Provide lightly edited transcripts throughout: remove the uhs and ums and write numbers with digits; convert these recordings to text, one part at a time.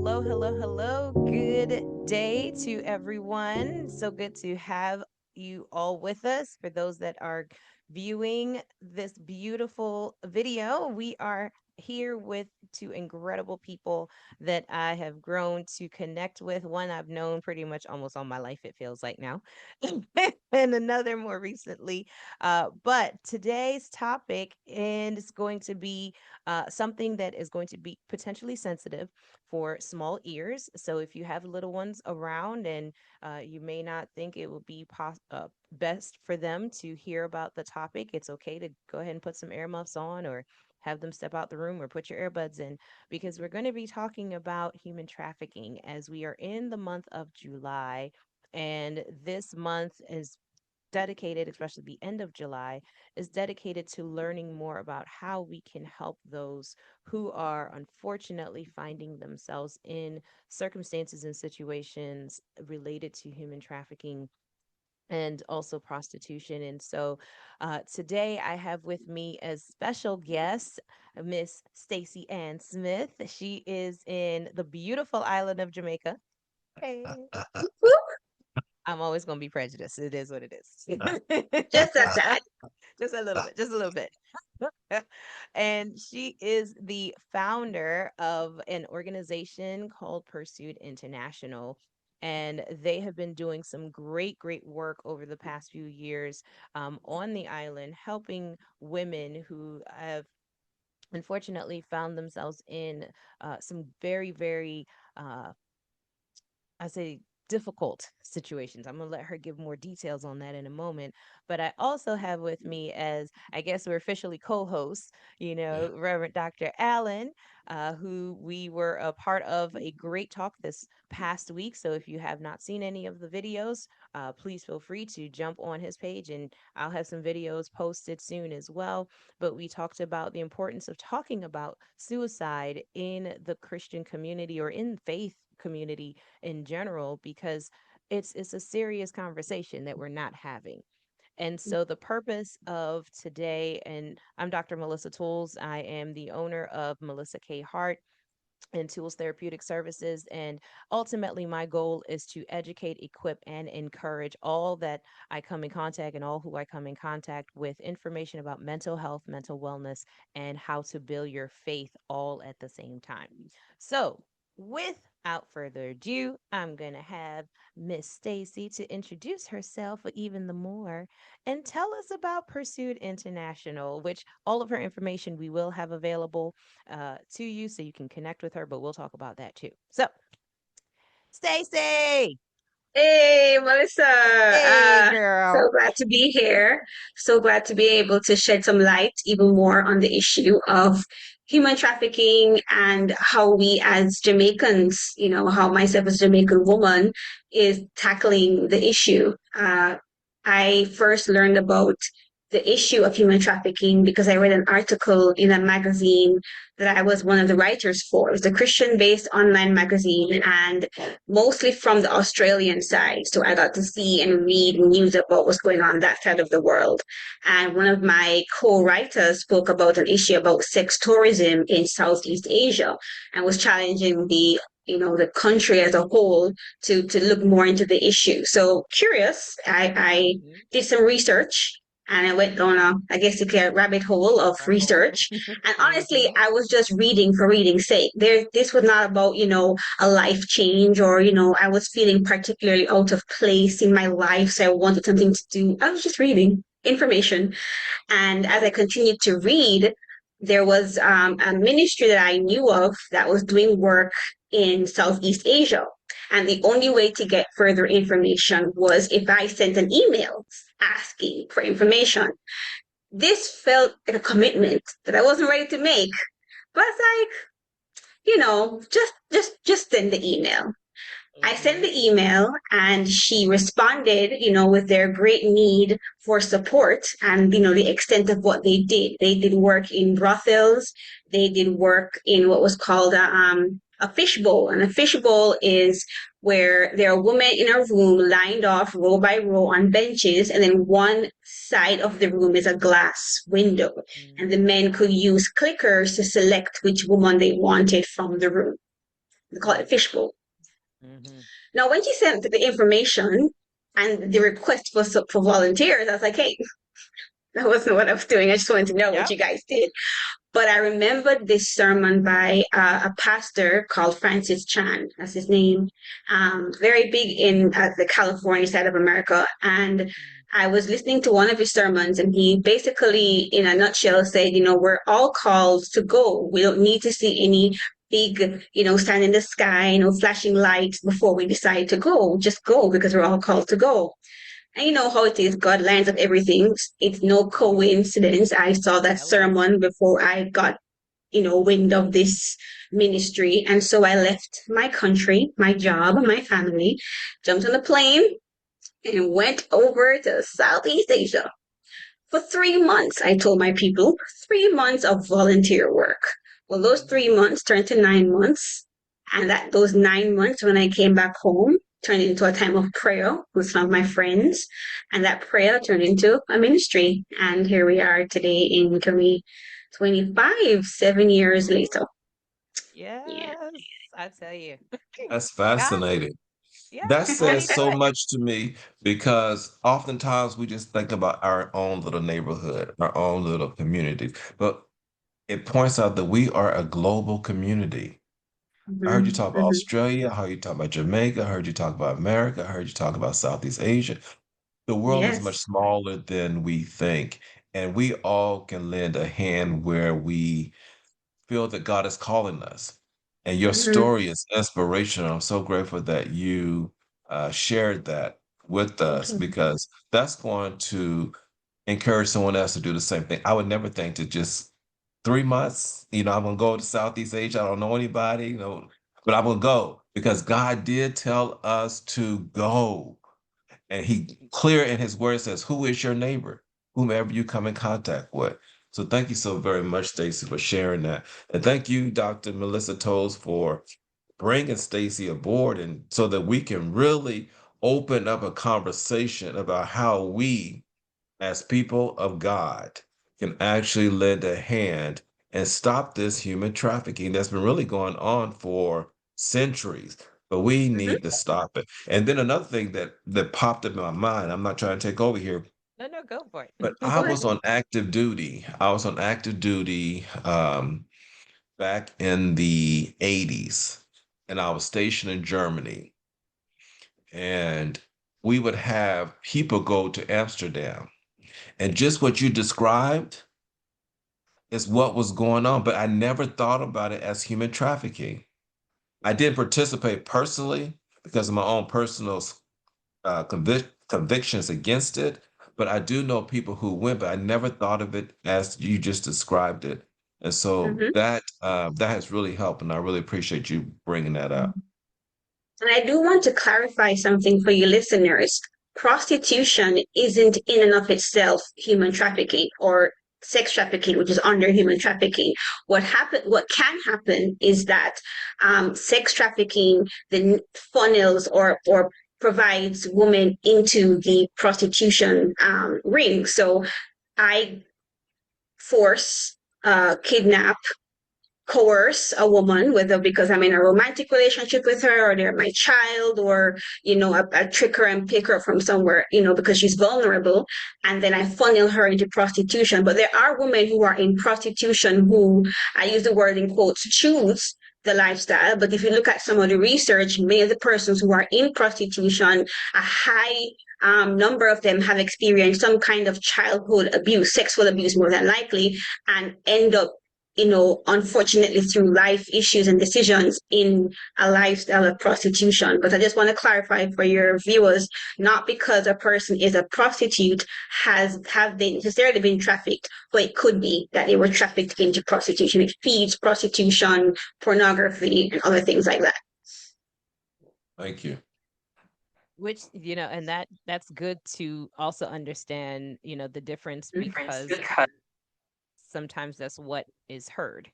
hello, hello, hello. Good day to everyone. So good to have you all with us. For those that are viewing this beautiful video, we are here with two incredible people that I have grown to connect with. One I've known pretty much almost all my life, it feels like now, and another more recently. But today's topic is going to be something that is going to be potentially sensitive for small ears. So if you have little ones around and you may not think it would be best for them to hear about the topic, it's okay to go ahead and put some earmuffs on or have them step out the room or put your earbuds in because we're going to be talking about human trafficking as we are in the month of July. And this month is dedicated, especially the end of July, is dedicated to learning more about how we can help those who are unfortunately finding themselves in circumstances and situations related to human trafficking and also prostitution. And so today I have with me as special guest Miss Stacy-Ann Smith. She is in the beautiful island of Jamaica. Hey. I'm always going to be prejudiced. It is what it is. Just a tad. Just a little bit, just a little bit. And she is the founder of an organization called Pursuit International. And they have been doing some great work over the past few years on the island, helping women who have unfortunately found themselves in some very, uh, I say difficult situations. I'm going to let her give more details on that in a moment. But I also have with me, as I guess we're officially co hosts, Yeah. Reverend Dr. Allen, who we were a part of a great talk this past week. So if you have not seen any of the videos, please feel free to jump on his page and I'll have some videos posted soon as well. But we talked about the importance of talking about suicide in the Christian community or in faith community in general because it's a serious conversation that we're not having. And so the purpose of today, and I'm Dr. Melissa Tools. I am the owner of Melissa K. Hart and Tools Therapeutic Services. And ultimately, my goal is to educate, equip, and encourage all that I come in contact and all who I come in contact with information about mental health, mental wellness, and how to build your faith all at the same time. So, without further ado, I'm going to have Miss Stacy to introduce herself even the more and tell us about Pursuit International, which all of her information we will have available to you so you can connect with her, but we'll talk about that too. So, Stacy, Hey, Melissa. hey So girl. glad to be here. So glad to be able to shed some light even more on the issue of human trafficking and how we as Jamaicans, how myself as a Jamaican woman is tackling the issue. I first learned about the issue of human trafficking because I read an article in a magazine that I was one of the writers for. It was a Christian based online magazine and mostly from the Australian side. So I got to see and read news about what's going on that side of the world. And one of my co-writers spoke about an issue about sex tourism in Southeast Asia and was challenging the country as a whole to look more into the issue. So curious, I Mhm. did some research and I went on I guess you a rabbit hole of Rabbit hole. research. And honestly, Hmm. I was just reading for reading's sake. This was not about, a life change or, I was feeling particularly out of place in my life. So I wanted something to do. I was just reading information. And as I continued to read, there was a ministry that I knew of that was doing work in Southeast Asia. And the only way to get further information was if I sent an email asking for information. This felt like a commitment that I wasn't ready to make. But it's like, just send the email. I sent Hmm. the email and she responded, with their great need for support and, the extent of what they did. They did work in brothels. They did work in what was called a fishbowl. And a fishbowl is where there are women in a room lined off row by row on benches. And then one side of the room is a glass window. And the Hmm. men could use clickers to select which woman they wanted from the room. They call it fishbowl. Mm-hmm. Now, when she sent the information and the request for volunteers, I was like, hey, that wasn't what I was doing. I just wanted to know what Yep. you guys did. But I remembered this sermon by a pastor called Francis Chan, that's his name, very big in the California side of America. And I was listening to one of his sermons, and he basically, in a nutshell, said, we're all called to go. We don't need to see any big, stand in the sky, flashing lights before we decide to go. Just go because we're all called to go. And you know how it is. God lines up everything. It's no coincidence. I saw that Hello. sermon before I got, wind of this ministry. And so I left my country, my job, my family, jumped on a plane and went over to Southeast Asia for 3 months. I told my people 3 months of volunteer work. Well, those three Mm-hmm. months turned to 9 months. And that those 9 months when I came back home turned into a time of prayer with some of my friends. And that prayer turned into a ministry. And here we are today in 2025, 7 years Mm-hmm. later. Yeah. Yes, I tell you. That's God, fascinating. yeah, That won't he says do so it? much to me because oftentimes we just think about our own little neighborhood, our own little community, but it points out that we are a global community. I heard you Mm-hmm, talk about mm-hmm, Australia, I heard you talk about Jamaica, I heard you talk about America, I heard you talk about Southeast Asia. The world is much yes. smaller than we think, and we all can lend a hand where we feel that God is calling us. And your Mm-hmm, story is inspirational. I'm so grateful that you shared that with thank us you. because that's going to encourage someone else to do the same thing. I would never think to just 3 months, I'm going to go to Southeast Asia. I don't know anybody, but I'm going to go because God did tell us to go. And he clear in his word says, who is your neighbor? Whomever you come in contact with. So thank you so very much, Stacy, for sharing that. And thank you, Dr. Melissa Toles, for bringing Stacy aboard and so that we can really open up a conversation about how we as people of God can actually lend a hand and stop this human trafficking that's been really going on for centuries. But we Mm-hmm, need to stop it. And then another thing that popped up in my mind, I'm not trying to take over here, No, no, go for it. but I go ahead. was on active duty. I was on active duty back in the 80s, and I was stationed in Germany. And we would have people go to Amsterdam. And just what you described is what was going on, but I never thought about it as human trafficking. I didn't participate personally because of my own personal convictions against it, but I do know people who went, but I never thought of it as you just described it. And so Mm-hmm. that has really helped, and I really appreciate you bringing that up. And I do want to clarify something for you listeners. Prostitution isn't in and of itself human trafficking or sex trafficking, which is under human trafficking. What can happen is that sex trafficking then funnels or provides women into the prostitution ring. So I force, kidnap, coerce a woman, whether because I'm in a romantic relationship with her or they're my child or, I trick her and pick her from somewhere, because she's vulnerable. And then I funnel her into prostitution. But there are women who are in prostitution who, I use the word in quotes, choose the lifestyle. But if you look at some of the research, many of the persons who are in prostitution, a high number of them have experienced some kind of childhood abuse, sexual abuse more than likely, and end up, unfortunately through life issues and decisions in a lifestyle of prostitution. But I just want to clarify for your viewers, not because a person is a prostitute have they necessarily been trafficked, but it could be that they were trafficked into prostitution. It feeds prostitution, pornography, and other things like that. Thank you. Which, and that's good to also understand, the difference because sometimes that's what is heard.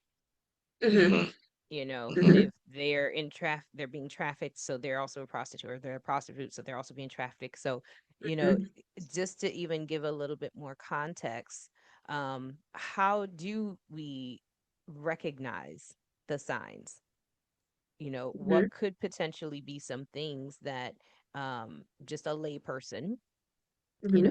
Mm-hmm. Hmm. Mm-hmm. If they're being trafficked, so they're also a prostitute, or they're a prostitute, so they're also being trafficked. So, you know, Mm-hmm. just to even give a little bit more context, how do we recognize the signs? Mhm. what could potentially be some things that just a layperson, you Mhm.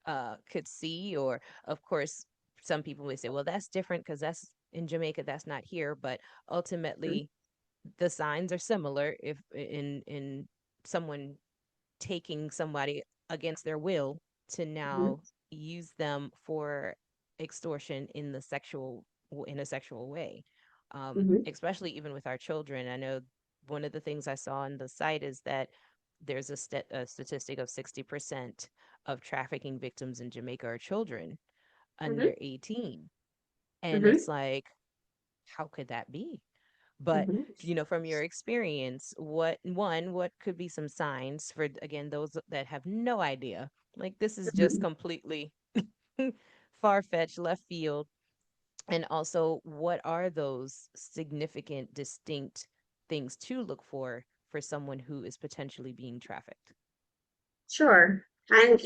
know, could see. Or, of course, some people may say, well, that's different because that's in Jamaica, that's not here. But Mhm. ultimately, the signs are similar if in someone taking somebody against their will to Mhm. now use them for extortion in in a sexual way. Mhm. Especially even with our children. I know one of the things I saw on the site is that there's a statistic of 60% of trafficking victims in Jamaica are children Mhm. under 18. And Mhm. it's like, how could that be? But, Mhm. from your experience, what could be some signs for, again, those that have no idea? Like, this is just Mhm. completely far-fetched, left field. And also, what are those significant, distinct things to look for someone who is potentially being trafficked? Sure. And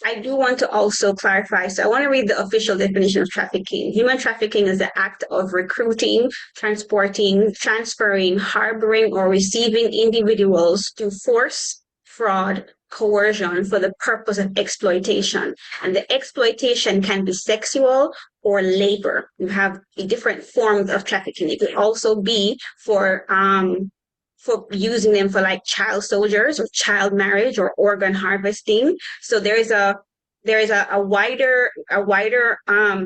I do want to also clarify. So I want to read the official definition of trafficking. Human trafficking is the act of recruiting, transporting, transferring, harboring, or receiving individuals through force, fraud, coercion for the purpose of exploitation. And the exploitation can be sexual or labor. You have different forms of trafficking. It could also be for using them for like child soldiers or child marriage or organ harvesting. So there is a wider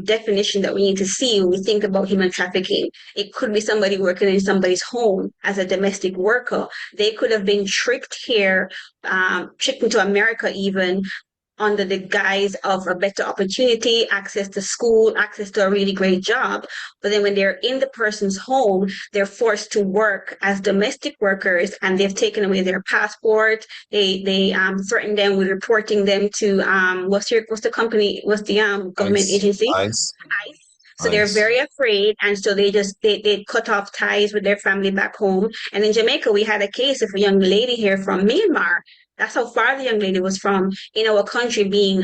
definition that we need to see when we think about human trafficking. It could be somebody working in somebody's home as a domestic worker. They could have been tricked here, tricked into America even under the guise of a better opportunity, access to school, access to a really great job. But then when they're in the person's home, they're forced to work as domestic workers and they've taken away their passport. They threaten them with reporting them to what's the government Ice, agency? ice, So they're ice. very afraid, and so they cut off ties with their family back home. And in Jamaica, we had a case of a young lady here from Myanmar. That's how far the young lady was from in our country being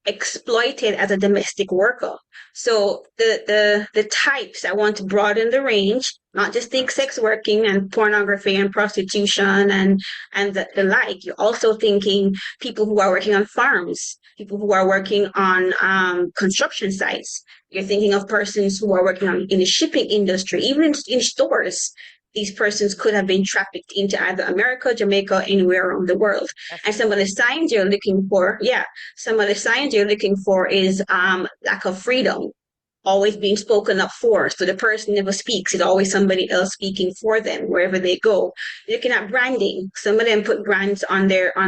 exploited as a domestic worker. So the types I want to broaden the range, not just think sex working and pornography and prostitution and the like. You're also thinking people who are working on farms, people who are working on construction sites. You're thinking of persons who are working in the shipping industry, even in stores. These persons could have been trafficked into either America, Jamaica, anywhere around the world. That's And some of the interesting. signs you're looking for, yeah, some of the signs you're looking for is lack of freedom, always being spoken up for. So the person never speaks. It's always somebody else speaking for them wherever they go. Looking at branding. Some of them put brands on their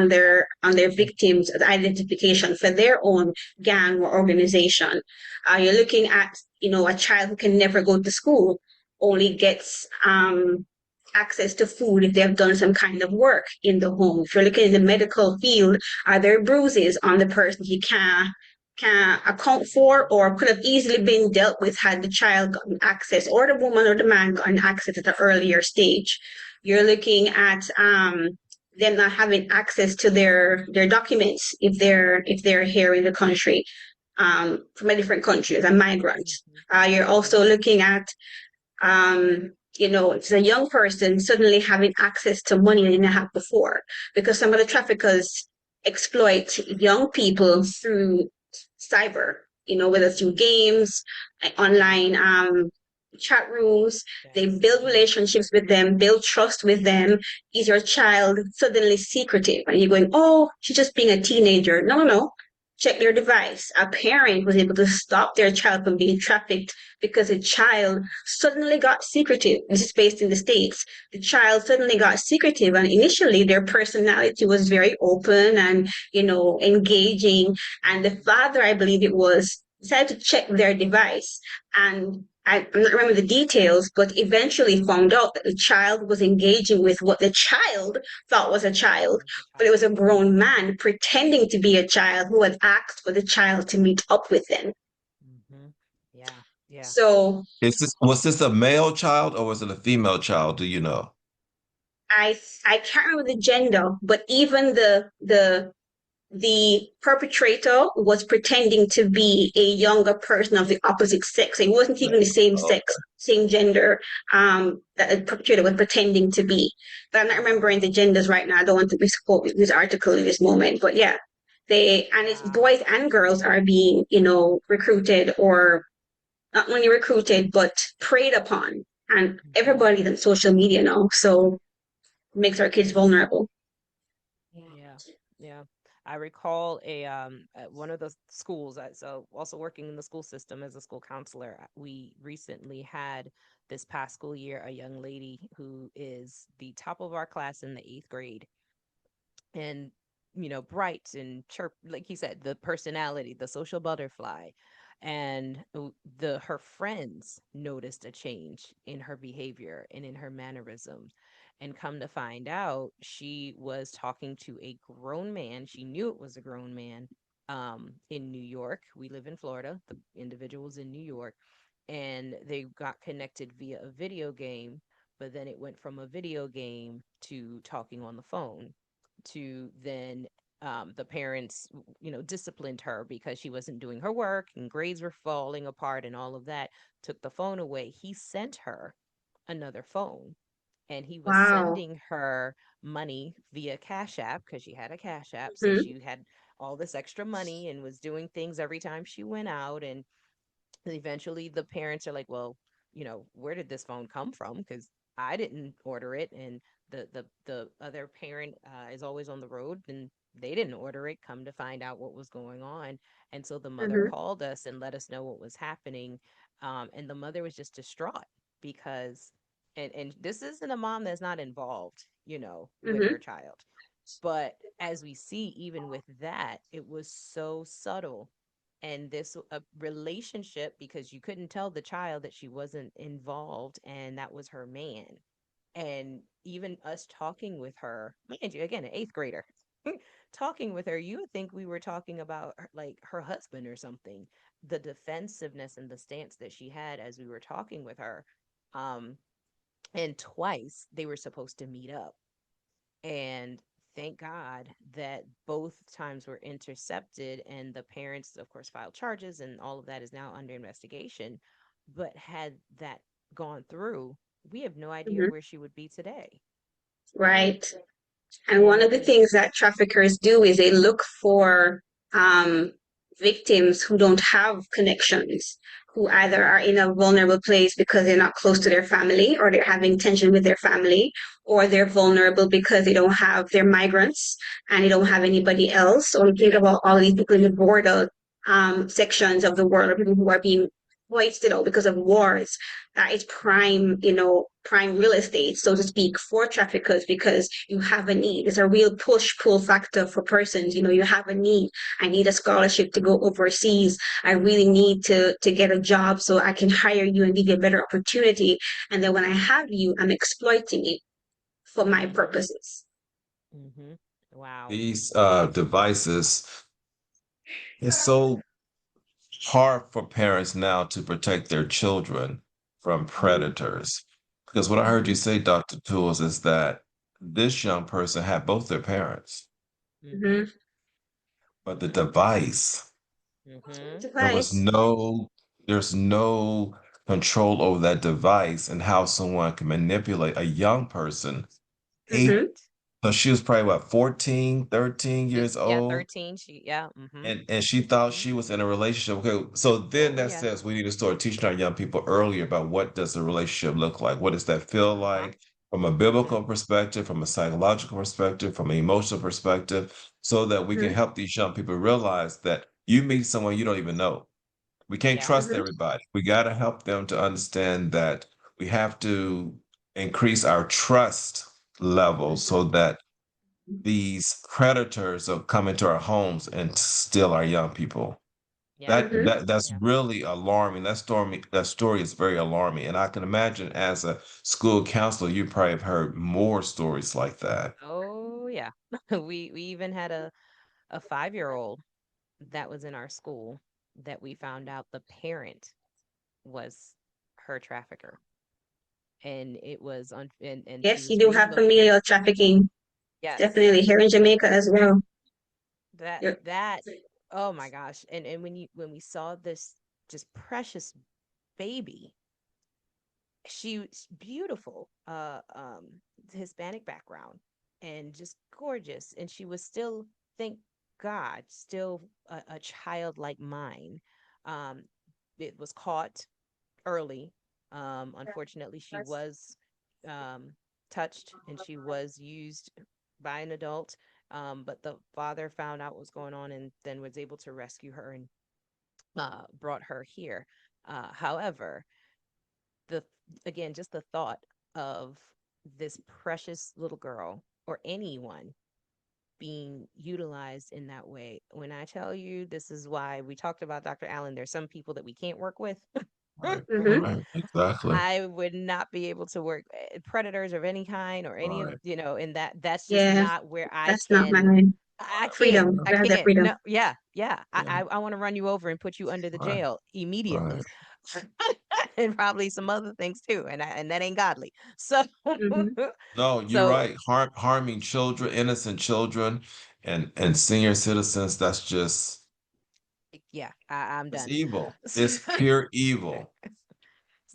victims as identification for their own gang or organization. You're looking at, a child who can never go to school, only gets access to food if they have done some kind of work in the home. If you're looking in the medical field, are there bruises on the person he can account for or could have easily been dealt with had the child gotten access or the woman or the man gotten access at an earlier stage. You're looking at them not having access to their documents if they're here in the country from a different country as a migrant. Hmm. You're also looking at it's a young person suddenly having access to money they didn't have before because some of the traffickers exploit young people through cyber, whether through games, online chat rooms. They Yes. build Hmm. relationships with them, build trust with them. Is your child suddenly secretive? And you're going, oh, she's just being a teenager. No, no, no. Check their device. A parent was able to stop their child from being trafficked because a child suddenly got secretive. This is based in the States. The child suddenly got secretive, and initially their personality was very open and, engaging. And the father, I believe it was, decided to check their device. And I don't remember the details, but eventually found out that the child was engaging with what the child thought was a child, Was a but it was child. a grown man pretending to be a child who had asked for the child to meet up with them. Hmm. Yeah. Yeah. So Was this a male child or was it a female child? Do you know? I can't remember the gender, but even the the perpetrator was pretending to be a younger person of the opposite sex. It wasn't even the same sex, Okay. same gender, that the perpetrator was pretending to be. But I'm not remembering the Wow. genders right now. I don't want to misquote this article in this moment. But yeah, and it's Wow. boys and girls are being, recruited, or not only recruited, but preyed upon. And Hmm. everybody's on social media now. So it makes our kids vulnerable. Yeah. Yeah. I recall at one of the schools, so also working in the school system as a school counselor, we recently had this past school year a young lady who is the top of our class in the 8th grade, and bright and chirp, like you said, the personality, the social butterfly. And the her friends noticed a change in her behavior and in her mannerisms, and come to find out, she was talking to a grown man. She knew it was a grown man, in New York. We live in Florida. The individual was in New York, and they got connected via a video game. But then it went from a video game to talking on the phone, to then, the parents, disciplined her because she wasn't doing her work and grades were falling apart and all of that, took the phone away. He sent her another phone, and he was Wow. sending her money via Cash App because she had a Cash App. So Mm-hmm. she had all this extra money and was doing things every time she went out. And eventually the parents are like, well, where did this phone come from? Because I didn't order it. And the other parent, is always on the road, and they didn't order it. Come to find out what was going on. And so the mother Mm-hmm. called us and let us know what was happening. And the mother was just distraught because, and this isn't a mom that's not involved, with her Mm-hmm. child. But as we see, even with that, it was so subtle. And this a relationship, because you couldn't tell the child that she wasn't involved and that was her man. And even us talking with her, mind you, again, an 8th grader, talking with her, you would think we were talking about like her husband or something. The defensiveness and the stance that she had as we were talking with her. Um, and twice they were supposed to meet up, and thank God that both times were intercepted, and the parents, of course, filed charges, and all of that is now under investigation. But had that gone through, we have no idea Mm-hmm. where she would be today. Right. And And one of it the was, things that traffickers do is they look for um, victims who don't have connections, who either mm-hmm, are in a vulnerable place because they're not close to their family, or they're having tension with their family, or they're vulnerable because they don't have, they're migrants and they don't have anybody else. Or think about all these people in the border sections of the world, or people who are being hoisted out because of wars. That is prime, prime real estate, so to speak, for traffickers, because you have a need. It's a real push pull factor for persons. You have a need. I need a scholarship to go overseas. I really need to get a job so I can hire you and give you a better opportunity. And then when I have you, I'm exploiting it for my mm-hmm, purposes. mm-hmm. Wow. These devices, it's so hard for parents now to protect their children from Mm-hmm. predators. Because what I heard you say, Dr. Tools, is that this young person had both their parents, Mm-hmm, Mm-hmm. but the device, mm-hmm. there was Device. there's no control over that device and how someone can manipulate a young person. Eight, Mm-hmm. Right. so she was probably what, 14, 13 years Yeah, old. 13. Yeah. Mm-hmm. And she thought Mm-hmm. she was in a relationship. Okay, so then Oh that yeah. says we need to start teaching our young people earlier about what does a relationship look like? What does that feel Uh-huh. like from a Mm-hmm. biblical perspective, from a psychological perspective, from an emotional perspective, so that we can Mm-hmm. help these young people realize that you meet someone you don't even know. We can't Yeah. trust Mm-hmm. everybody. We got to help them to understand that we have to increase our trust level so that these predators will come into our homes and steal our young people. Yeah. That Mm-hmm. that that's Yeah. really alarming. That story is very alarming. And I can imagine as a school counselor, you probably have heard more stories like that. Oh yeah. We even had a 5-year-old that was in our school that we found out the parent was her trafficker. And it was on and she Yes, you was do have relocated. familial trafficking. Yes. Definitely here in Jamaica as well. Yeah. that oh my gosh. And when we saw this just precious baby, she was beautiful, Hispanic background, and just gorgeous. And she was still, thank God, still a childlike mind. Um, it was caught early. Unfortunately, she was um, touched and she was used by an adult. But the father found out what was going on and then was able to rescue her and brought her here. However, the again, just the thought of this precious little girl or anyone being utilized in that way. When I tell you, this is why we talked about Dr. Allen, there's some people that we can't work with. Right, Mm-hmm. right, exactly. I would not be able to work predators of any kind or any of, Right, and that's just Yeah, not where I that's not can. my I can't. freedom. I We have that can't. freedom. No, yeah, yeah. yeah, I want to run you over and put you under the right, jail right. immediately. And probably some other things too. And that ain't godly. So Mm-hmm. No, you're so right. Harming children, innocent children, and senior citizens, that's just yeah, I'm it's done. evil. It's pure evil.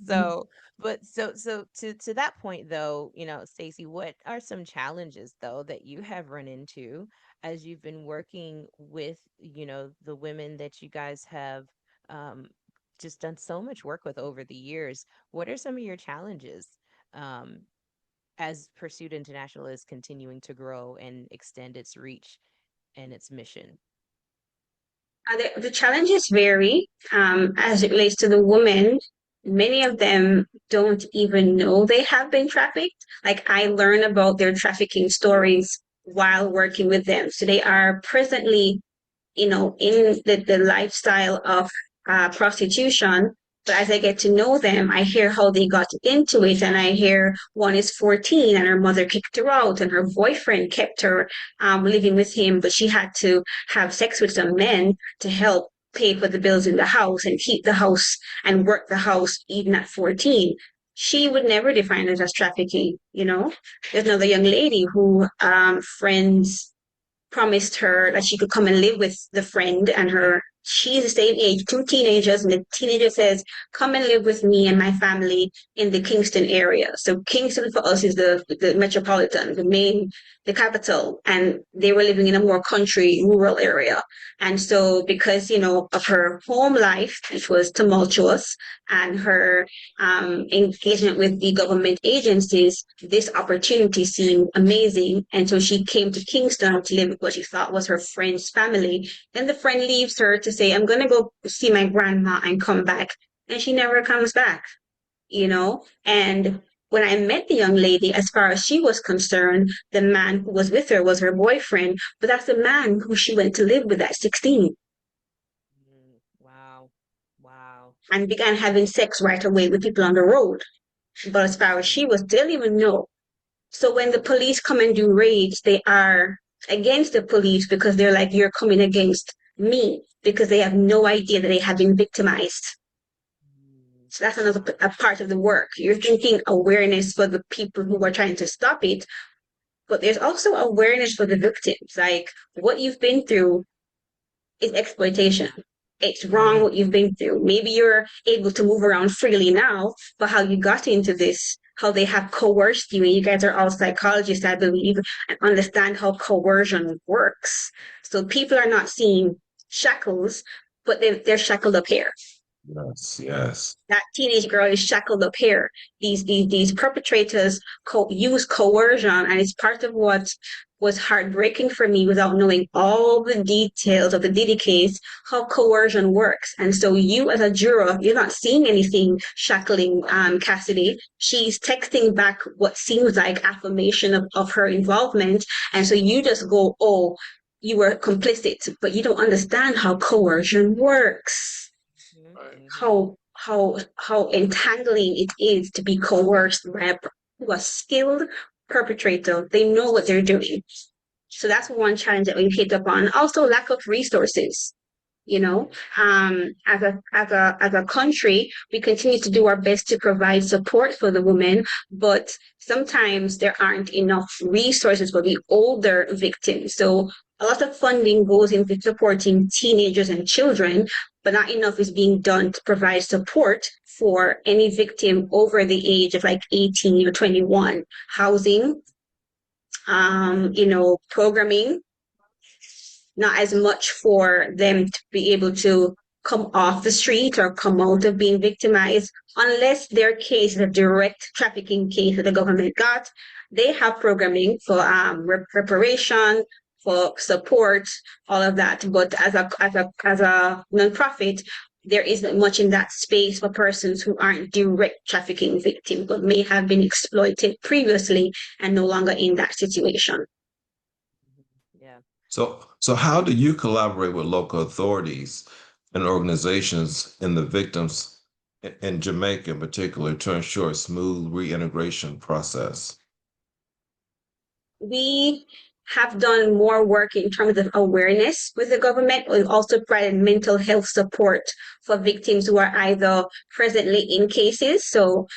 So, but to that point though, Stacy, what are some challenges though that you have run into as you've been working with, the women that you guys have um just done so much work with over the years? What are some of your challenges um as Pursuit International is continuing to grow and extend its reach and its mission? The challenges vary as it relates to the women. Many of them don't even know they have been trafficked. Like I learn about their trafficking stories while working with them. So they are presently in the lifestyle of prostitution. But as I get to know them, I hear how they got into it. And I hear one is 14 and her mother kicked her out and her boyfriend kept her living with him, but she had to have sex with some men to help pay for the bills in the house and keep the house and work the house even at 14. She would never define it as trafficking. There's another young lady who friends promised her that she could come and live with the friend and her. She's the same age, two teenagers, and the teenager says, "Come and live with me and my family in the Kingston area." So Kingston for us is the metropolitan, the capital, and they were living in a more country, rural area. And so, because of her home life, which was tumultuous, and her engagement with the government agencies, this opportunity seemed amazing. And so she came to Kingston to live with what she thought was her friend's family. Then the friend leaves her to say, "I'm going to go see my grandma and come back." And she never comes back. And when I met the young lady, as far as she was concerned, the man who was with her was her boyfriend, but that's the man who she went to live with at 16 Wow. Wow. and began having sex right away with people on the road. But as far as she Mhm. was, they didn't even know. So when the police come and do raids, they are against the police because they're like, "You're coming against me," because they have no idea that they have been victimized. Mm. So that's another a part of the work. You're thinking awareness for the people who are trying to stop it, but there's also awareness for the victims. Like what you've been through is exploitation. It's wrong what you've been through. Maybe you're able to move around freely now, but how you got into this, how they have coerced you, and you guys are all psychologists, I believe, and understand how coercion works. So people are not seeing shackles, but they're shackled up here. Yes, yes. That teenage girl is shackled up here. These perpetrators use coercion, and it's part of what was heartbreaking for me without knowing all the details of the Diddy case, how coercion works. And so you as a juror, you're not seeing anything shackling Cassidy. She's texting back what seems like affirmation of her involvement. And so you just go, "Oh, you were complicit," but you don't understand how coercion works, Mhm. Right. Mhm. how entangling it is to be coerced by a skilled perpetrator. They know what they're doing. So that's one challenge that we picked up on. Also, lack of resources. As a country, we continue to do our best to provide support for the women, but sometimes there aren't enough resources for the older victims. So a lot of funding goes into supporting teenagers and children, but not enough is being done to provide support for any victim over the age of like 18 or 21. Housing, programming, not as much for them to be able to come off the street or come out of being victimized, unless their case is a direct trafficking case that the government got. They have programming for reparation, for support, all of that. But as a nonprofit, there isn't much in that space for persons who aren't direct trafficking victims, but may have been exploited previously and no longer in that situation. Yeah. So how do you collaborate with local authorities and organizations and the victims in Jamaica in particular to ensure a smooth reintegration process? We have done more work in terms of awareness with the government. We've also provided mental health support for victims who are either presently in cases, so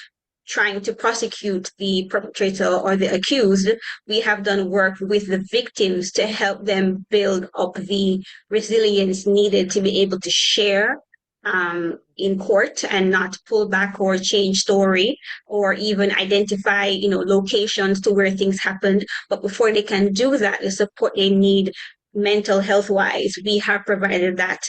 trying to prosecute the perpetrator or the accused, we have done work with the victims to help them build up the resilience needed to be able to share in court and not pull back or change story or even identify, locations to where things happened. But before they can do that, the support they need mental health wise, we have provided that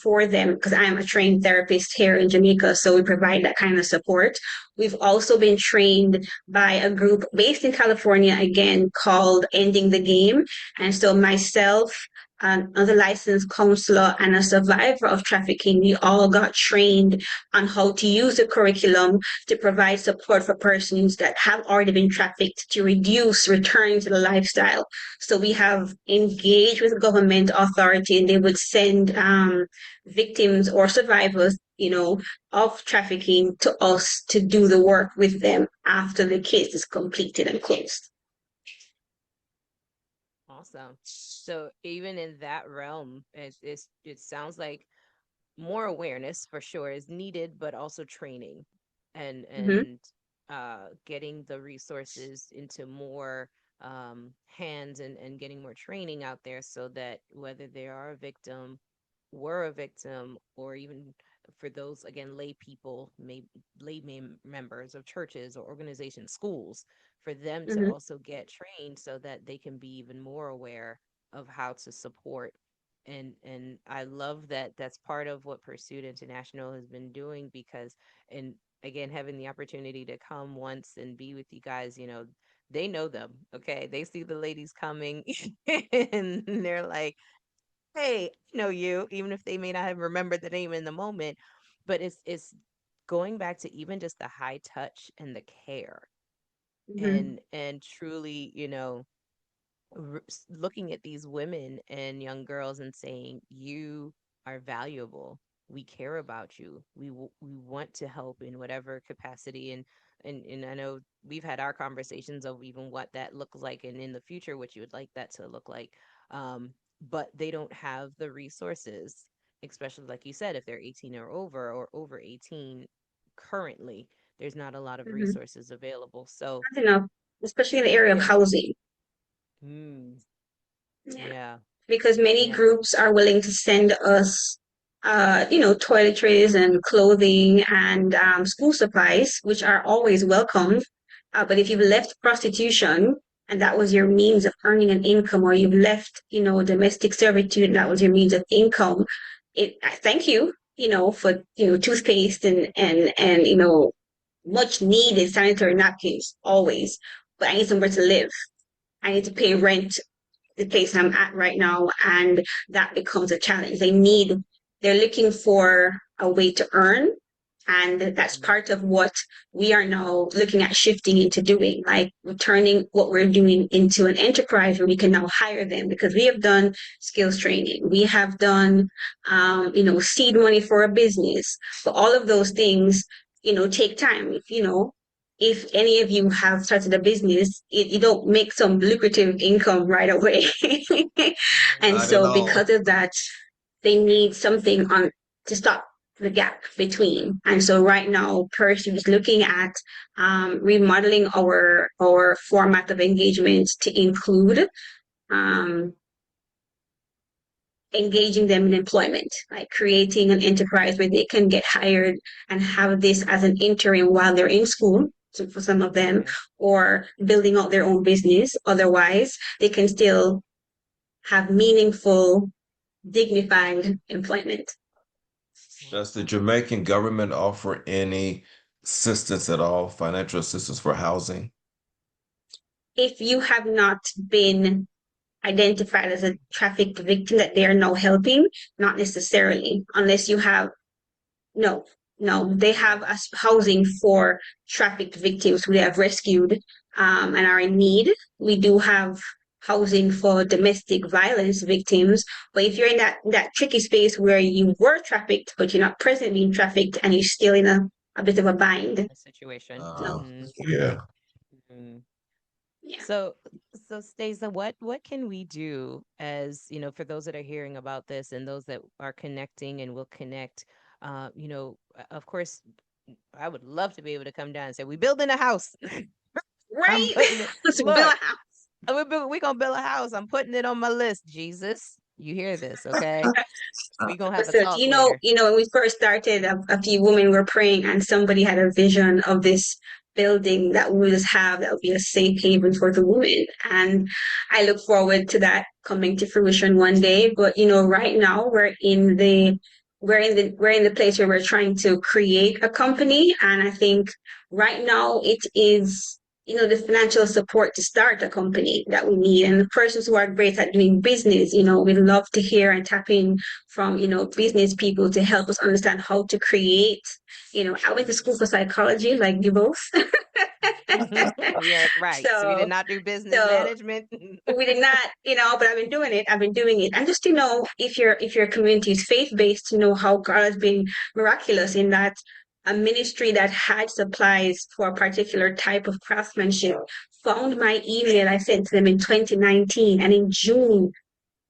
for them because I'm a trained therapist here in Jamaica. So we provide that kind of support. We've also been trained by a group based in California, again, called Ending the Game. And so myself, as a licensed counselor and a survivor of trafficking, we all got trained on how to use the curriculum to provide support for persons that have already been trafficked to reduce return to the lifestyle. So we have engaged with government authority and they would send victims or survivors, of trafficking to us to do the work with them after the case is completed and closed. Awesome. So even in that realm, it sounds like more awareness for sure is needed, but also training and Mm-hmm, getting the resources into more hands and getting more training out there so that whether they are a victim, were a victim, or even for those again lay people, maybe members of churches or organizations, schools, for them to mm-hmm, also get trained so that they can be even more aware of how to support. And I love that that's part of what Pursuit International has been doing because, and again, having the opportunity to come once and be with you guys, they know them. Okay. They see the ladies coming and they're like, hey, I know you, even if they may not have remembered the name in the moment. But it's going back to even just the high touch and the care mm-hmm, and truly, looking at these women and young girls and saying, "You are valuable. We care about you. We want to help in whatever capacity." And I know we've had our conversations of even what that looks like, and in the future, what you would like that to look like. But they don't have the resources, especially like you said, if they're 18 or over 18 currently. There's not a lot of mm-hmm. resources available. So, Not enough, especially in the area of yeah. housing. Mm, Yeah. yeah. Because many Yeah. groups are willing to send us, toiletries and clothing and school supplies, which are always welcome. But if you've left prostitution and that was your means of earning an income, or you've left, domestic servitude and that was your means of income, I thank you, for toothpaste and much needed sanitary napkins always. But I need somewhere to live. I need to pay rent the place I'm at right now, and that becomes a challenge. They're looking for a way to earn, and that's Mhm. part of what we are now looking at shifting into doing, like turning what we're doing into an enterprise where we can now hire them because we have done skills training, we have done, seed money for a business, but all of those things, take time. If any of you have started a business, you don't make some lucrative income right away. And Yeah. Not at so all. because of that, they need something on to stop the gap between. And so right now, Percy is looking at remodeling our format of engagement to include um, engaging them in employment, like creating an enterprise where they can get hired and have this as an interim while they're in school. So for some of them, Okay. or building out their own business. Otherwise, they can still have meaningful, dignified employment. Does the Jamaican government offer any assistance at all, financial assistance for housing? If you have not been identified as a trafficked victim that they are now helping, not necessarily, unless you have no, no, they have No. a housing for trafficked victims who they have rescued and are in need. We do have housing for domestic violence victims. But if you're in that tricky space where you were trafficked, but you're not presently being trafficked and you're still in a bit of a bind, A situation. no, Yeah. yeah. So, so Stacey, what can we do as, for those that are hearing about this and those that are connecting and will connect, of course, I would love to be able to come down and say, we building a house. I'm Right? putting it, Let's build look, a house. we gonna build a house. I'm putting it on my list, Jesus. You hear this, okay? We gonna have a Listen, talk later. when we first started, a few women were praying, and somebody had a vision of this building that we would just have that would be a safe haven for the women. And I look forward to that coming to fruition one day. But right now we're in the place where we're trying to create a company, and I think right now it is the financial support to start a company that we need, and the persons who are great at doing business. We love to hear and tap in from business people to help us understand how to create. I went to school for psychology, like you both. Yeah, right. So we did so not do business so management. we did not, but I've been doing it. I've been doing it. And just if your community is faith-based, to know how God has been miraculous in that a ministry that had supplies for a particular type of craftsmanship found my email I sent to them in 2019, and in June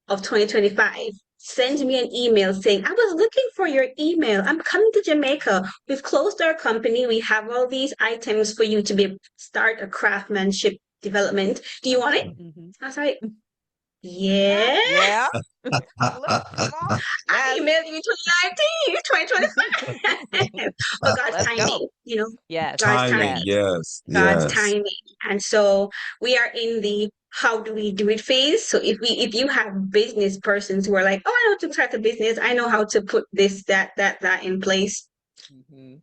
of 2025 send me an email saying, I was looking for your email. I'm coming to Jamaica. We've closed our company. We have all these items for you to start a craftsmanship development. Do you want it? Mhm. I was like, yeah. Yeah. Look, come on. I Yes. emailed you in 2019, 2025. But God's Let's go. timing, Yes. God's Timing, timing. Yes. yes, God's yes. timing. And so we are in the how do we do it phase. So if you have business persons who are like, oh, I know how to start a business, I know how to put this, that in place, Mhm.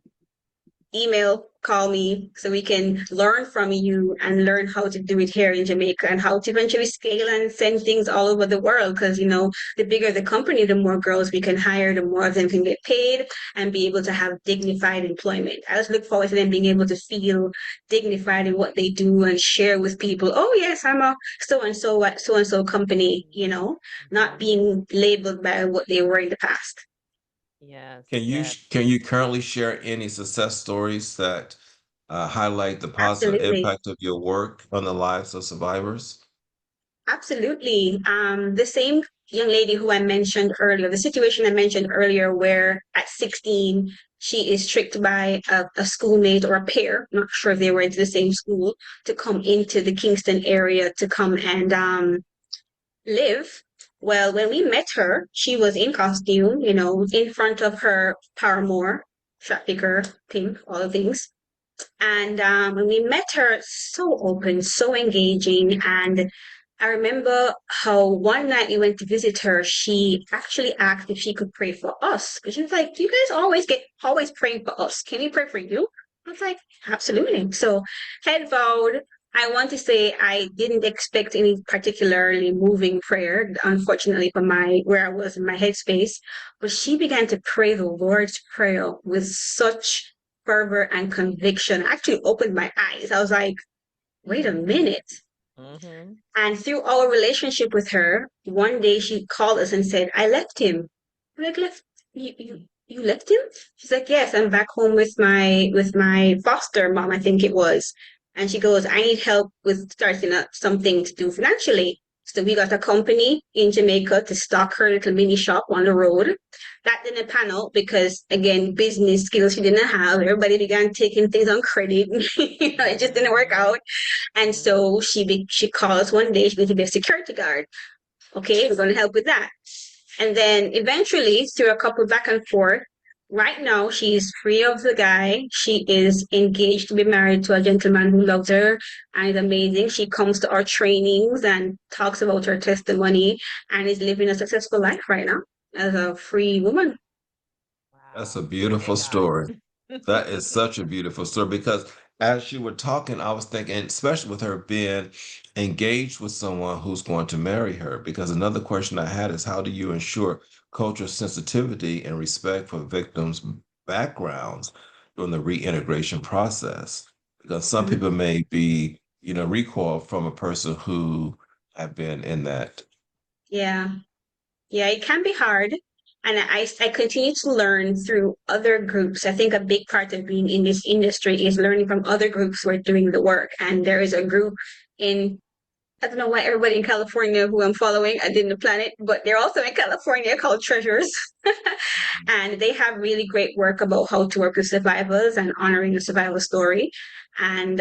email, call me so we can learn from you and learn how to do it here in Jamaica and how to eventually scale and send things all over the world. Because, the bigger the company, the more girls we can hire, the more of them can get paid and be able to have dignified employment. I just look forward to them being able to feel dignified in what they do and share with people. Oh, yes, I'm a so and so at so and so company, not Mhm. being labeled by what they were in the past. Yes. Can you Yes. can you currently share any success stories that highlight the positive Absolutely. impact of your work on the lives of survivors? Absolutely. The same young lady who I mentioned earlier, the situation I mentioned earlier, where at 16, she is tricked by a schoolmate or a pair, not sure if they were into the same school, to come into the Kingston area to come and live. Well, when we met her, she was in costume, in front of her paramour, trafficker, pimp, all the things. And when we met her, so open, so engaging. And I remember how one night we went to visit her, she actually asked if she could pray for us. Because she was like, "Do you guys always praying for us? Can we pray for you?" I was like, absolutely. So head bowed. I want to say I didn't expect any particularly moving prayer, unfortunately, for where I was in my headspace. But she began to pray the Lord's Prayer with such fervor and conviction. I actually opened my eyes. I was like, wait a minute. Mhm. And through our relationship with her, one day she called us and said, I left him. I'm like, left you left him? She's like, yes, I'm back home with my foster mom, I think it was. And she goes, I need help with starting up something to do financially. So we got a company in Jamaica to stock her little mini shop on the road. That didn't pan out because, again, business skills she didn't have. Everybody began taking things on credit. It just didn't work Mhm. out. And Mhm. so she called us one day. She's going to be a security guard. Okay, we're going to help with that. And then eventually, through a couple back and forth, right now she's free of the guy. She is engaged to be married to a gentleman who loves her and is amazing. She comes to our trainings and talks about her testimony and is living a successful life right now as a free woman. That's a Wow. Look beautiful at God. story. That is such a beautiful story because as you were talking, I was thinking, especially with her being engaged with someone who's going to marry her, because another question I had is how do you ensure cultural sensitivity and respect for victims' backgrounds during the reintegration process? Because some Mhm. people may be, recoil from a person who have been in that. Yeah. Yeah, it can be hard. And I continue to learn through other groups. I think a big part of being in this industry is learning from other groups who are doing the work. And there is a group in I don't know why everybody in California who I'm following, I didn't plan it, but they're also in California called Treasures. And they have really great work about how to work with survivors and honoring the survival story. And,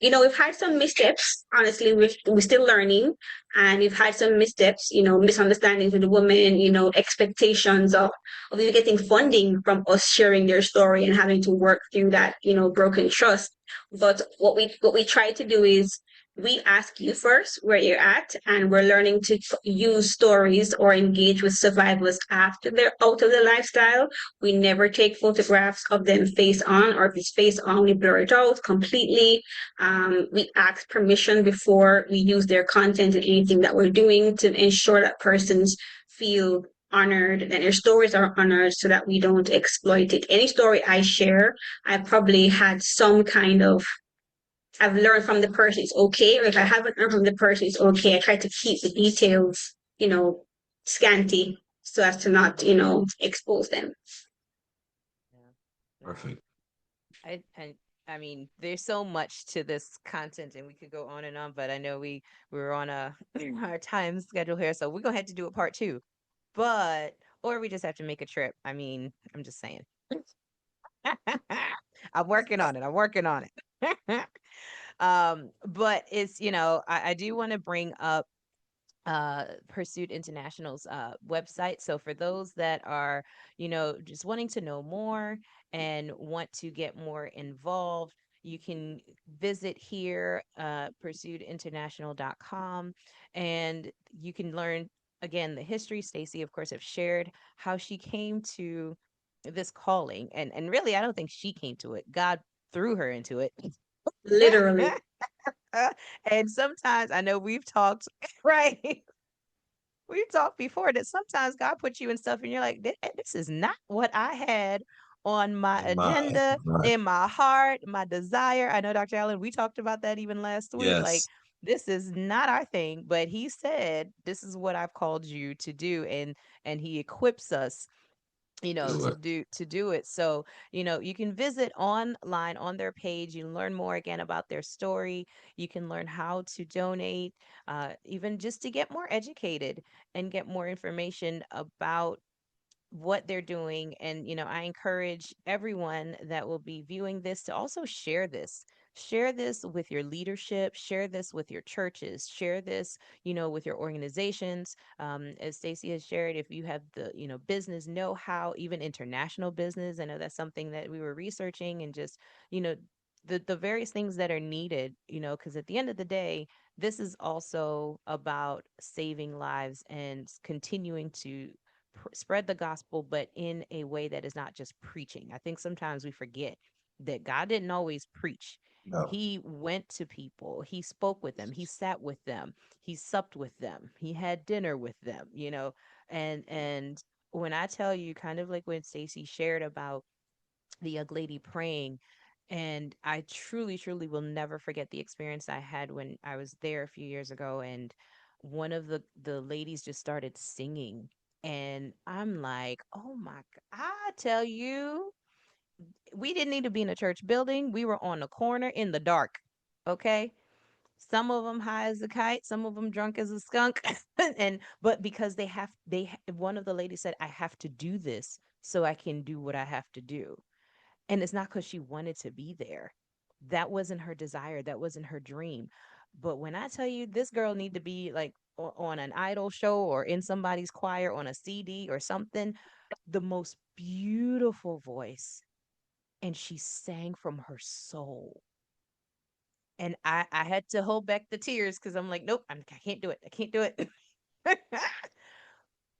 we've had some missteps. Honestly, we're still learning and we've had some missteps, misunderstandings with the women, expectations of you getting funding from us sharing their story and having to work through that, broken trust. But what we try to do is we ask you first where you're at, and we're learning to use stories or engage with survivors after they're out of the lifestyle. We never take photographs of them face on, or if it's face on, we blur it out completely. We ask permission before we use their content and anything that we're doing to ensure that persons feel honored and their stories are honored so that we don't exploit it. Any story I share, I probably had some kind of I've learned from the person it's okay, or if I haven't learned from the person it's okay. I try to keep the details, scanty so as to not, expose them. Yeah. Wow. Perfect. I mean, there's so much to this content, and we could go on and on. But I know we're on a our time schedule here, so we're gonna have to do a part two. But or we just have to make a trip. I mean, I'm just saying. I'm working on it. I'm working on it. But it's I do want to bring up Pursuit International's website. So for those that are, just wanting to know more and want to get more involved, you can visit here, pursuitinternational.com, and you can learn again the history. Stacy, of course, have shared how she came to this calling, and really, I don't think she came to it. God threw her into it. Literally. And sometimes I know we've talked, right? We've talked before that sometimes God puts you in stuff and you're like, This is not what I had on my In my agenda, right. in my heart, my desire." I know, Dr. Allen, we talked about that even last week. Like, Yes. this is not our thing, but he said, "This is what I've called you to do." And he equips us Do it. to do it. So you can visit online on their page. You can learn more again about their story. You can learn how to donate, even just to get more educated and get more information about what they're doing. And I encourage everyone that will be viewing this to also share this with your leadership, share this with your churches, share this with your organizations. As Stacy has shared, if you have the business know-how, even international business, I know that's something that we were researching, and just you know the various things that are needed, because at the end of the day, this is also about saving lives and continuing to spread the gospel, but in a way that is not just preaching. I think sometimes we forget that God didn't always preach. No. He went to people, he spoke with them, he sat with them, he supped with them, he had dinner with them, and when I tell you, kind of like when Stacy shared about the young lady praying, and I truly, truly will never forget the experience I had when I was there a few years ago, and one of the ladies just started singing, and I'm like, "Oh my I tell you, we didn't need to be in a church building. We were on the corner in the dark." Okay? Some of them high as a kite, some of them drunk as a skunk. And but because one of the ladies said, "I have to do this so I can do what I have to do." And it's not because she wanted to be there. That wasn't her desire. That wasn't her dream. But when I tell you, this girl need to be like on an idol show or in somebody's choir on a CD or something, the most beautiful voice, and she sang from her soul. And I had to hold back the tears because I'm like, nope, I can't do it. I can't do it.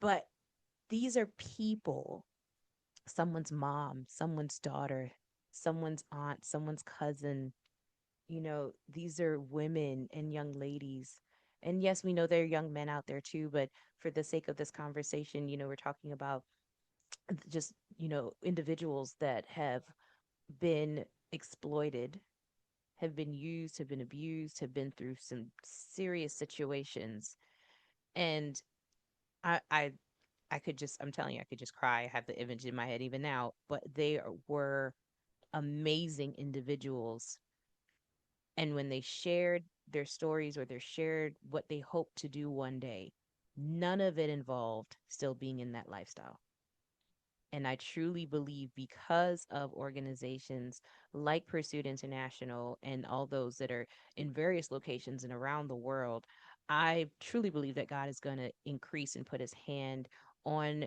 But these are people, someone's mom, someone's daughter, someone's aunt, someone's cousin. These are women and young ladies. And yes, we know there are young men out there too, but for the sake of this conversation, we're talking about just, individuals that have been exploited, have been used, have been abused, have been through some serious situations. And I I I could just I'm telling you, I could just cry. I have the image in my head even now, but were amazing individuals. And when they shared their stories or they shared what they hope to do one day, none of it involved still being in that lifestyle. And I truly believe because of organizations like Pursuit International and all those that are in various locations and around the world, I truly believe that God is going to increase and put his hand on,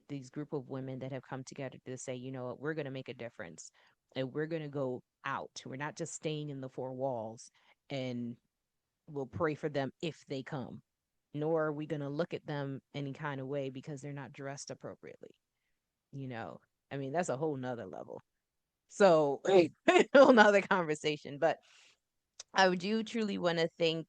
these group of women that have come together to say, you know what, we're going to make a difference and we're going to go out. We're not just staying in the four walls, and we'll pray for them if they come, nor are we going to look at them any kind of way because they're not dressed appropriately you know I mean, that's a whole nother level. So hey, whole nother conversation. But I do truly want to thank,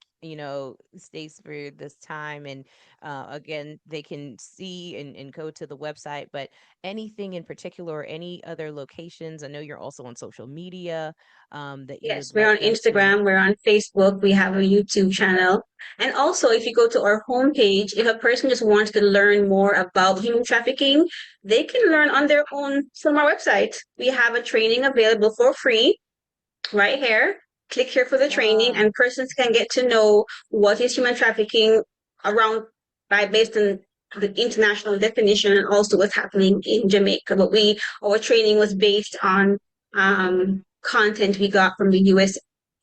Stace, for this time. And again, they can see and go to the website, but anything in particular or any other locations, I know you're also on social media, that you Yes, would we're on like us to. Instagram, we're on Facebook, we have a YouTube channel. And also, if you go to our homepage, if a person just wants to learn more about human trafficking, they can learn on their own from our website. We have a training available for free right here. Click here for the training, Awesome. and persons can get to know what is human trafficking around by based on the international definition and also what's happening in Jamaica. But our training was based on content we got from the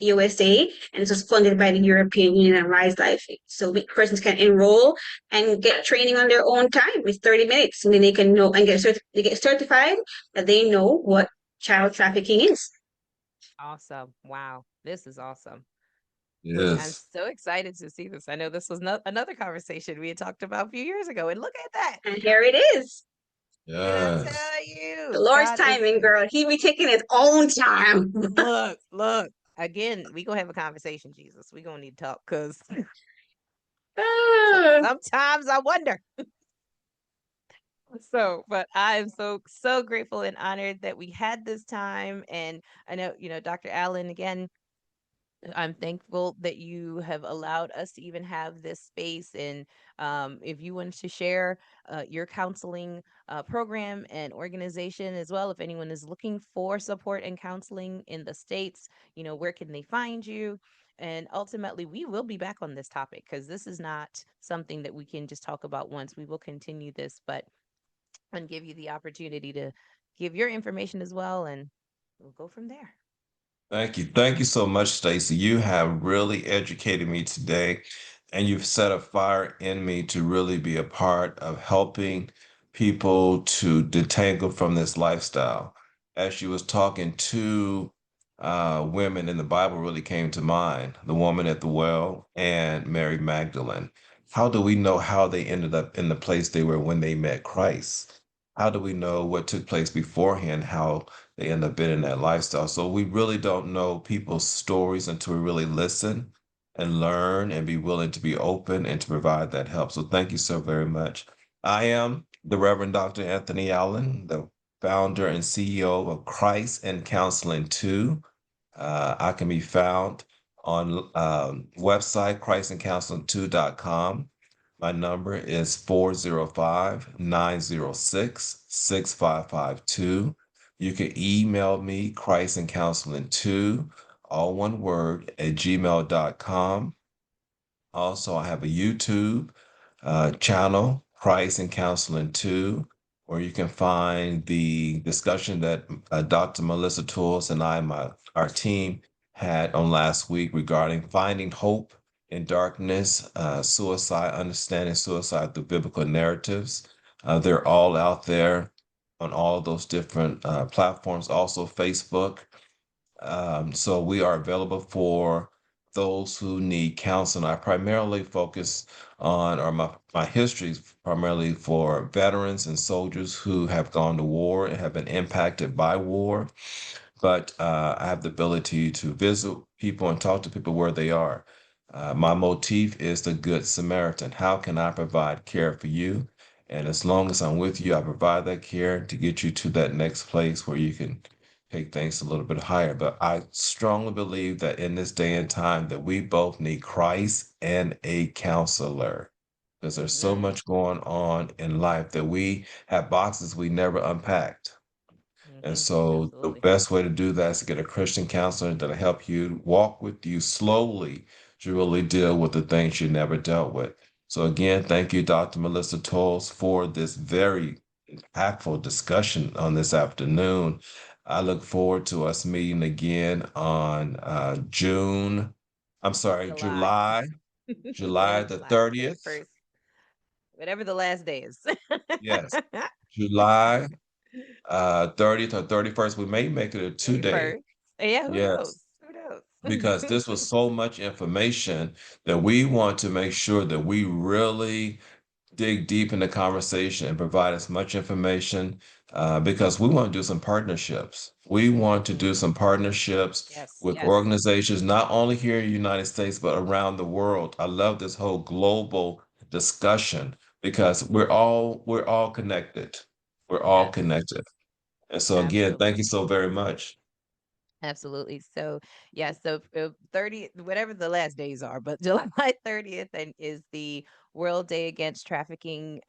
USA, and it was funded by the European Union and Rise Life. So persons can enroll and get training on their own time. It's 30 minutes, and then they can know and they get certified that they know what child trafficking is. Awesome. Wow. This is awesome. I'm Yes. so excited to see this. I know this was another conversation we had talked about a few years ago, and look at that. And here it is. And I Yes. tell The you, Lord's God is timing, girl. He be taking his own time. look. Again, we gonna have a conversation, Jesus. We gonna need to talk because Ah, sometimes I wonder. So, but I am so grateful and honored that we had this time. And I know, Dr. Allen, again, I'm thankful that you have allowed us to even have this space. And if you want to share your counseling program and organization as well, if anyone is looking for support and counseling in the States, where can they find you? And ultimately, we will be back on this topic because this is not something that we can just talk about once. We will continue this, but and give you the opportunity to give your information as well, and we'll go from there. Thank you. Thank you so much, Stacy. You have really educated me today, and you've set a fire in me to really be a part of helping people to detangle from this lifestyle. As you was talking to women in the Bible really came to mind, the woman at the well and Mary Magdalene. How do we know how they ended up in the place they were when they met Christ? How do we know what took place beforehand, how they end up being in that lifestyle? So we really don't know people's stories until we really listen and learn and be willing to be open and to provide that help. So thank you so very much. I am the Reverend Dr. Anthony Allen, the founder and CEO of Christ and Counseling 2. I can be found on website christandcounseling2.com. My number is 405-906-6552. You can email me christandcounseling2, all one word, at gmail.com. Also, I have a YouTube channel, Christ and Counseling 2, where you can find the discussion that Dr. Melissa Tools and our team had on last week regarding finding hope in Darkness, Suicide, Understanding Suicide Through Biblical Narratives. They're all out there on all of those different platforms, also Facebook. So we are available for those who need counseling. I primarily focus on, or my history is primarily for veterans and soldiers who have gone to war and have been impacted by war. But I have the ability to visit people and talk to people where they are. My motif is the Good Samaritan. How can I provide care for you? And as long as I'm with you, I provide that care to get you to that next place where you can take things a little bit higher. But I strongly believe that in this day and time that we both need Christ and a counselor because there's so Mm, much going on in life that we have boxes we never unpacked. And mm-hmm. so the Absolutely. best way to do that is to get a Christian counselor that'll help you walk with you slowly to really deal with the things you never dealt with. So again, thank you, Dr. Melissa Tolles, for this very impactful discussion on this afternoon. I look forward to us meeting again on July. July, Yeah, July the July 30th. 31st, whatever the last day is. Yes, July 30th or 31st. We may make it a 2 day. 31st. Yeah, who Yes, knows? Who because knows? this was so much information that we want to make sure that we really dig deep in the conversation and provide as much information because we want to do some partnerships. We want to do Mhm. some partnerships Yes, with yes, organizations not only here in the United States but around the world. I love this whole global discussion because we're all connected. We're all yes, connected. And so again, thank you absolutely. so very much. Absolutely. So, yeah, so 30, whatever the last days are, but July 30th and is the World Day Against Trafficking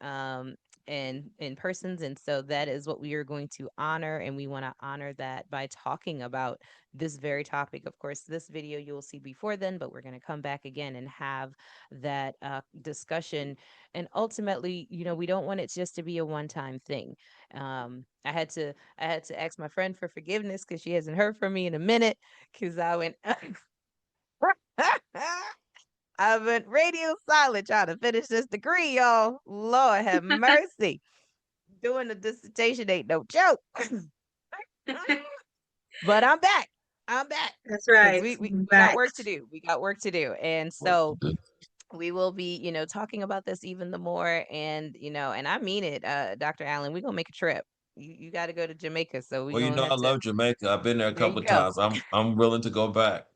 and in persons. And so that is what we are going to honor. And we want to honor that by talking about this very topic. Of course, this video you will see before then, but we're going to come back again and have that discussion. And ultimately, we don't want it just to be a one-time thing. I had to ask my friend for forgiveness because she hasn't heard from me in a minute. Because I went, I went radio silent trying to finish this degree, y'all. Lord have mercy. Doing the dissertation ain't no joke. But I'm back. I'm back That's because right. we got Back. work to do. We got work to do, and so we will be, talking about this even the more. And and I mean it, Dr. Allen. We're gonna make a trip. You got to go to Jamaica, so we're Well, gonna I have to. love Jamaica. I've been there a There couple you of go. times. I'm willing to go back.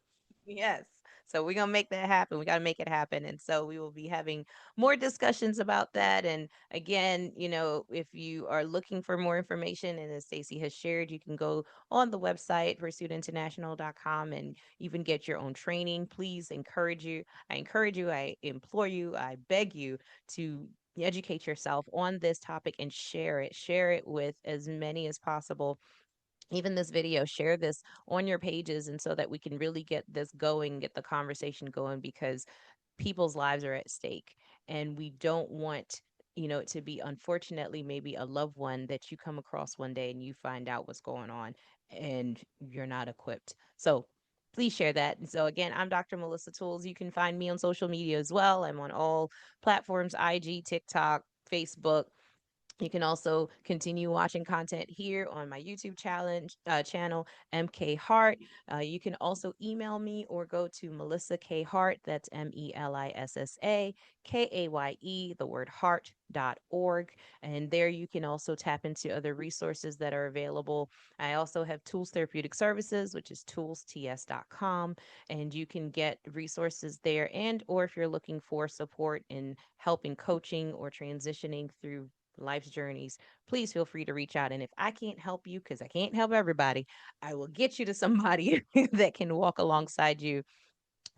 Yes. So we're gonna make that happen. We gotta make it happen. And so we will be having more discussions about that. And again, if you are looking for more information, and as Stacy has shared, you can go on the website pursuitinternational.com and even get your own training. Please encourage you, I implore you, I beg you to educate yourself on this topic and share it. Share it with as many as possible, even this video. Share this on your pages, and so that we can really get this going, get the conversation going, because people's lives are at stake. And we don't want it to be, unfortunately, maybe a loved one that you come across one day and you find out what's going on and you're not equipped. So please share that. And so again, I'm Dr. Melissa Tools. You can find me on social media as well. I'm on all platforms: IG, TikTok, Facebook. You can also continue watching content here on my YouTube channel, MK Hart. You can also email me or go to Melissa K Hart. That's MELISSA KAYE, the word heart.org. And there you can also tap into other resources that are available. I also have Tools Therapeutic Services, which is toolsts.com. And you can get resources there. And or if you're looking for support in helping coaching or transitioning through life's journeys, please feel free to reach out. And if I can't help you, because I can't help everybody, I will get you to somebody that can walk alongside you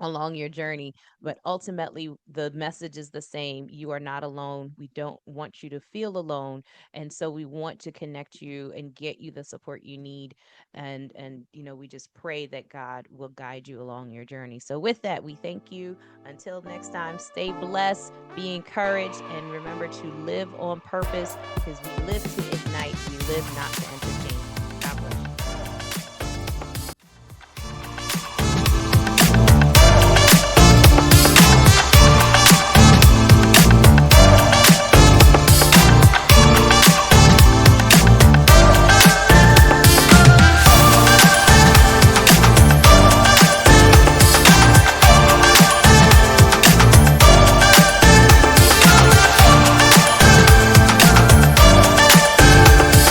along your journey. But ultimately, the message is the same. You are not alone. We don't want you to feel alone. And so we want to connect you and get you the support you need. And we just pray that God will guide you along your journey. So with that, we thank you. Until next time, stay blessed, be encouraged, and remember to live on purpose, because we live to ignite, we live not to entertain.